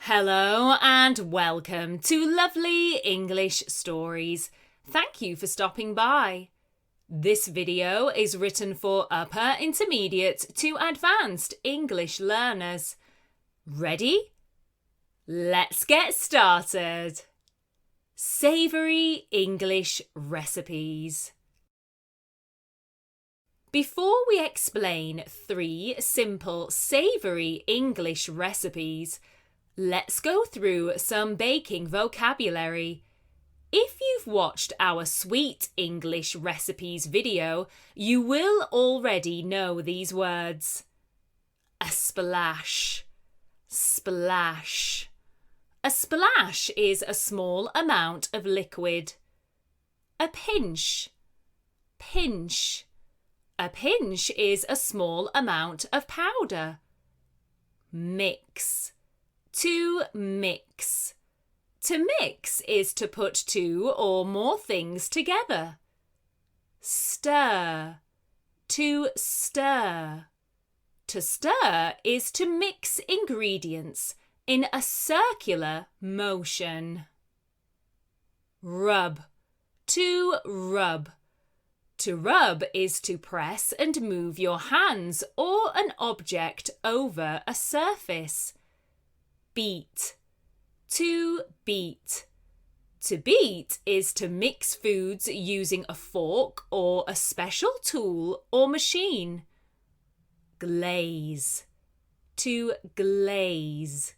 Hello and welcome to Lovely English Stories. Thank you for stopping by. This video is written for upper intermediate to advanced English learners. Ready? Let's get started. Savoury English recipes. Before we explain 3 simple savoury English recipes, let's go through some baking vocabulary. If you've watched our Sweet English Recipes video, you will already know these words. A splash, splash. A splash is a small amount of liquid. A pinch, pinch. A pinch is a small amount of powder. Mix. To mix. To mix is to put 2 or more things together. Stir. To stir. To stir is to mix ingredients in a circular motion. Rub. To rub. To rub is to press and move your hands or an object over a surface. Beat. To beat. To beat is to mix foods using a fork or a special tool or machine. Glaze. To glaze.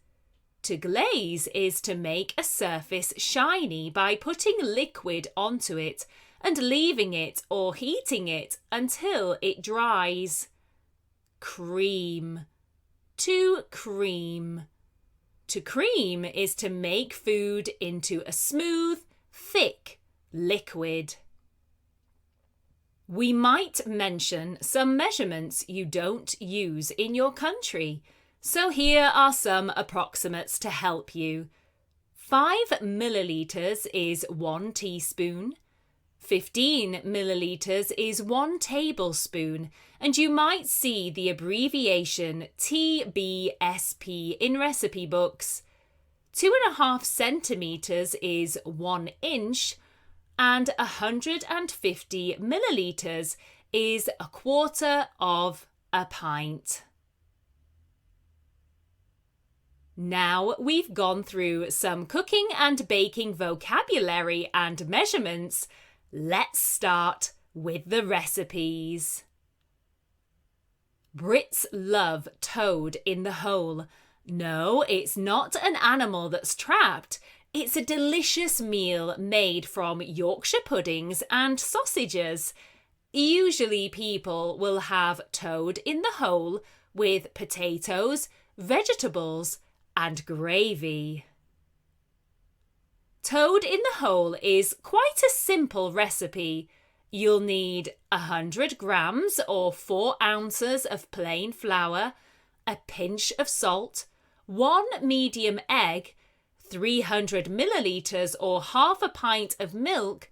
To glaze is to make a surface shiny by putting liquid onto it and leaving it or heating it until it dries. Cream. To cream. To cream is to make food into a smooth, thick liquid. We might mention some measurements you don't use in your country, so here are some approximates to help you. 5 millilitres is 1 teaspoon. 15 millilitres is 1 tablespoon, and you might see the abbreviation tbsp in recipe books. 2.5 centimetres is 1 inch, and 150 millilitres is 1/4 of a pint. Now we've gone through some cooking and baking vocabulary and measurements. Let's start with the recipes. Brits love toad in the hole. No, it's not an animal that's trapped. It's a delicious meal made from Yorkshire puddings and sausages. Usually people will have toad in the hole with potatoes, vegetables, and gravy. Toad in the hole is quite a simple recipe. You'll need 100 grams or 4 ounces of plain flour, a pinch of salt, 1 medium egg, 300 millilitres or half a pint of milk,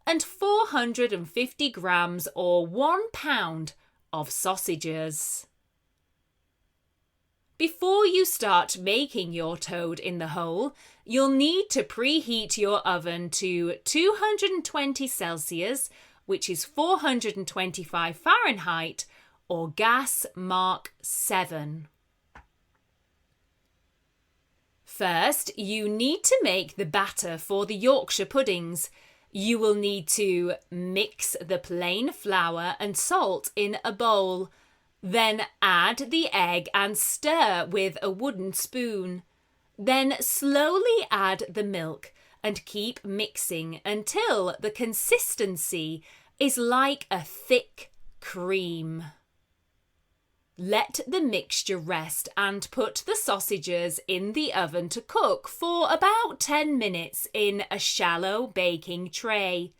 and 450 grams or 1 pound of sausages. Before you start making your toad in the hole, you'll need to preheat your oven to 220 Celsius, which is 425 Fahrenheit, or gas mark 7. First, you need to make the batter for the Yorkshire puddings. You will need to mix the plain flour and salt in a bowl. Then add the egg and stir with a wooden spoon. Then slowly add the milk and keep mixing until the consistency is like a thick cream. Let the mixture rest and put the sausages in the oven to cook for about 10 minutes in a shallow baking tray.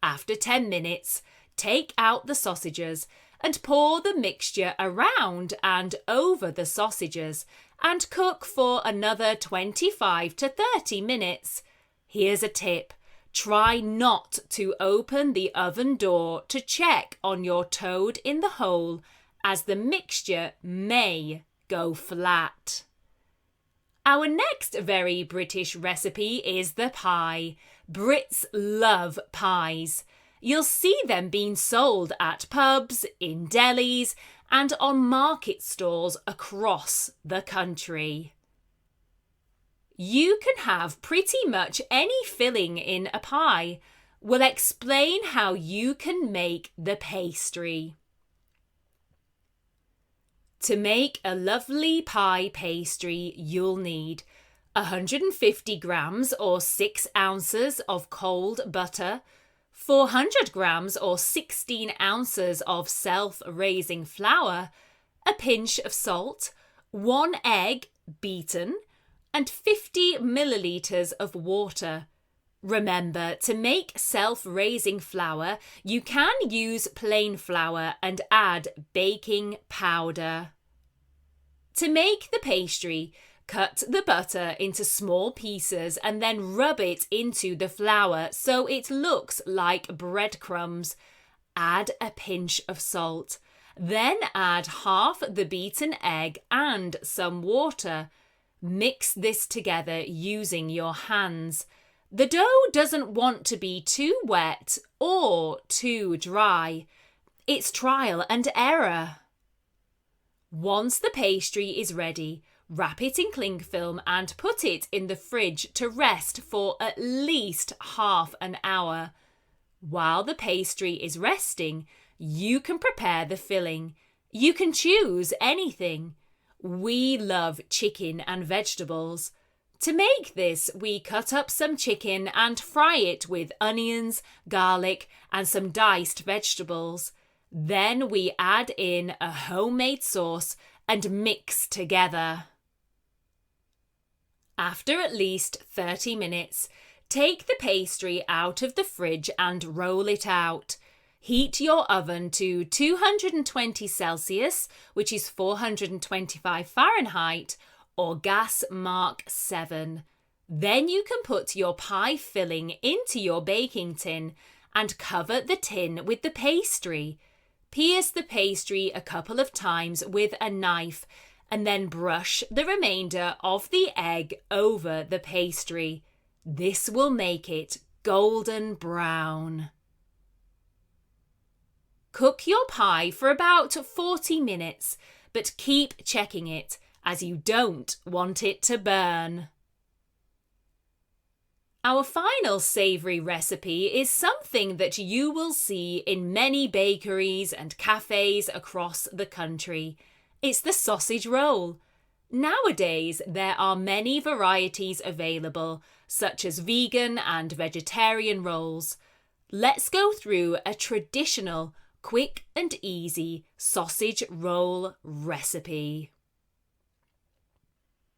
After 10 minutes, take out the sausages and pour the mixture around and over the sausages and cook for another 25 to 30 minutes. Here's a tip. Try not to open the oven door to check on your toad in the hole, as the mixture may go flat. Our next very British recipe is the pie. Brits love pies. You'll see them being sold at pubs, in delis, and on market stalls across the country. You can have pretty much any filling in a pie. We'll explain how you can make the pastry. To make a lovely pie pastry, you'll need 150 grams or 6 ounces of cold butter, 400 grams or 16 ounces of self-raising flour, a pinch of salt, 1 egg beaten, and 50 millilitres of water. Remember, to make self-raising flour, you can use plain flour and add baking powder. To make the pastry, cut the butter into small pieces and then rub it into the flour so it looks like breadcrumbs. Add a pinch of salt. Then add half the beaten egg and some water. Mix this together using your hands. The dough doesn't want to be too wet or too dry. It's trial and error. Once the pastry is ready, wrap it in cling film and put it in the fridge to rest for at least half an hour. While the pastry is resting, you can prepare the filling. You can choose anything. We love chicken and vegetables. To make this, we cut up some chicken and fry it with onions, garlic, and some diced vegetables. Then we add in a homemade sauce and mix together. After at least 30 minutes, take the pastry out of the fridge and roll it out. Heat your oven to 220 Celsius, which is 425 Fahrenheit, or gas mark 7. Then you can put your pie filling into your baking tin and cover the tin with the pastry. Pierce the pastry a couple of times with a knife and then brush the remainder of the egg over the pastry. This will make it golden brown. Cook your pie for about 40 minutes, but keep checking it as you don't want it to burn. Our final savoury recipe is something that you will see in many bakeries and cafes across the country. It's the sausage roll. Nowadays, there are many varieties available, such as vegan and vegetarian rolls. Let's go through a traditional, quick and easy sausage roll recipe.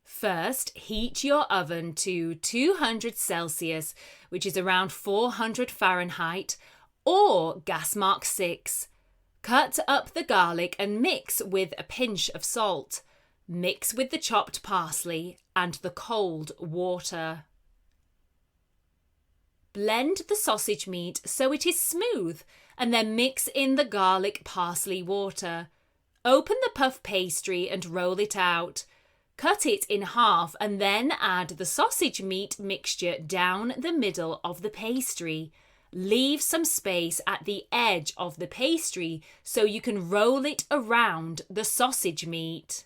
First, heat your oven to 200 Celsius, which is around 400 Fahrenheit, or gas mark 6. Cut up the garlic and mix with a pinch of salt. Mix with the chopped parsley and the cold water. Blend the sausage meat so it is smooth and then mix in the garlic parsley water. Open the puff pastry and roll it out. Cut it in half and then add the sausage meat mixture down the middle of the pastry. Leave some space at the edge of the pastry so you can roll it around the sausage meat.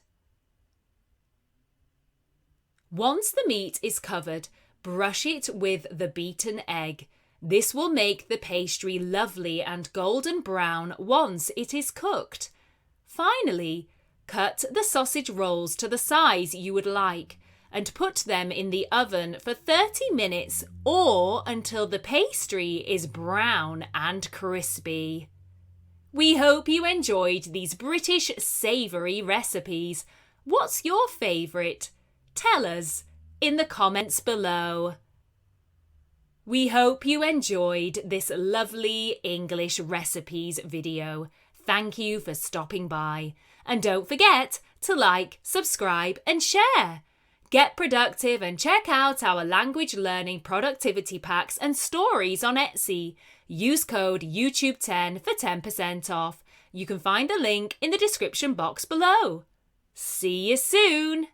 Once the meat is covered, brush it with the beaten egg. This will make the pastry lovely and golden brown once it is cooked. Finally, cut the sausage rolls to the size you would like and put them in the oven for 30 minutes or until the pastry is brown and crispy. We hope you enjoyed these British savoury recipes. What's your favourite? Tell us in the comments below. We hope you enjoyed this lovely English recipes video. Thank you for stopping by. And don't forget to like, subscribe and share. Get productive and check out our language learning productivity packs and stories on Etsy. Use code YouTube10 for 10% off. You can find the link in the description box below. See you soon!